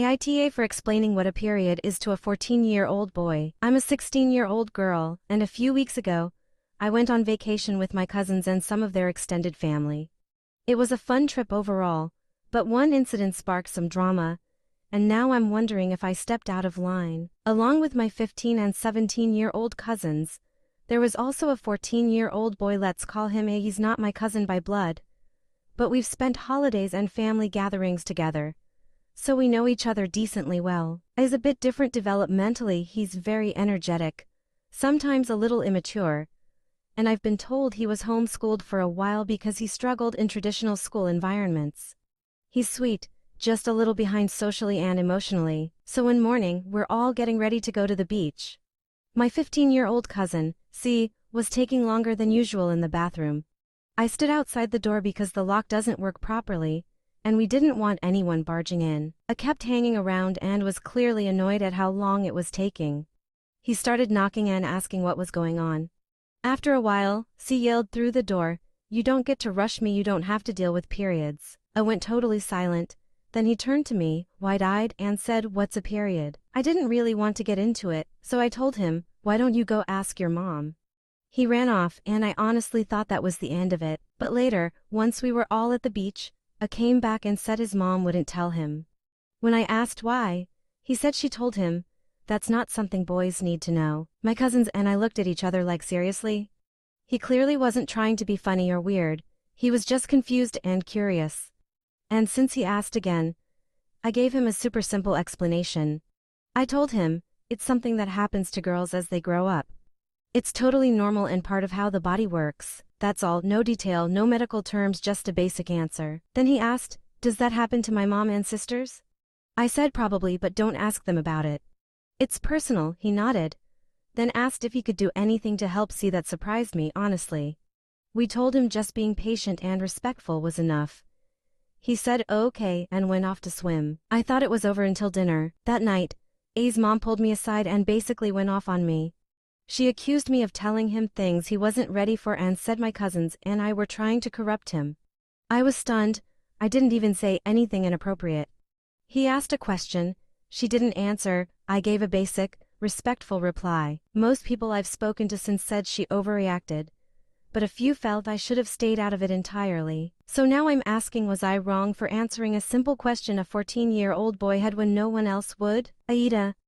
AITA for explaining what a period is to a 14-year-old boy. I'm a 16-year-old girl, and a few weeks ago, I went on vacation with my cousins and some of their extended family. It was a fun trip overall, but one incident sparked some drama, and now I'm wondering if I stepped out of line. Along with my 15 and 17-year-old cousins, there was also a 14-year-old boy. Let's call him A. He's not my cousin by blood, but we've spent holidays and family gatherings together, so we know each other decently well. He's a bit different developmentally. He's very energetic, sometimes a little immature, and I've been told he was homeschooled for a while because he struggled in traditional school environments. He's sweet, just a little behind socially and emotionally. So one morning, we're all getting ready to go to the beach. My 15-year-old cousin, C, was taking longer than usual in the bathroom. I stood outside the door because the lock doesn't work properly, and we didn't want anyone barging in. I kept hanging around and was clearly annoyed at how long it was taking. He started knocking and asking what was going on. After a while, C yelled through the door, "You don't get to rush me, you don't have to deal with periods." I went totally silent. Then he turned to me, wide-eyed, and said, "What's a period?" I didn't really want to get into it, so I told him, "Why don't you go ask your mom?" He ran off, and I honestly thought that was the end of it. But later, once we were all at the beach, I came back and said his mom wouldn't tell him. When I asked why, he said she told him, "That's not something boys need to know." My cousins and I looked at each other like, seriously? He clearly wasn't trying to be funny or weird, he was just confused and curious. And since he asked again, I gave him a super simple explanation. I told him, it's something that happens to girls as they grow up. It's totally normal and part of how the body works. That's all, no detail, no medical terms, just a basic answer. Then he asked, "Does that happen to my mom and sisters?" I said probably, but don't ask them about it. "It's personal," he nodded. Then asked if he could do anything to help. See, that surprised me, honestly. We told him just being patient and respectful was enough. He said okay and went off to swim. I thought it was over until dinner. That night, A's mom pulled me aside and basically went off on me. She accused me of telling him things he wasn't ready for and said my cousins and I were trying to corrupt him. I was stunned. I didn't even say anything inappropriate. He asked a question. She didn't answer. I gave a basic, respectful reply. Most people I've spoken to since said she overreacted, but a few felt I should have stayed out of it entirely. So now I'm asking, was I wrong for answering a simple question a 14-year-old boy had when no one else would? AITA,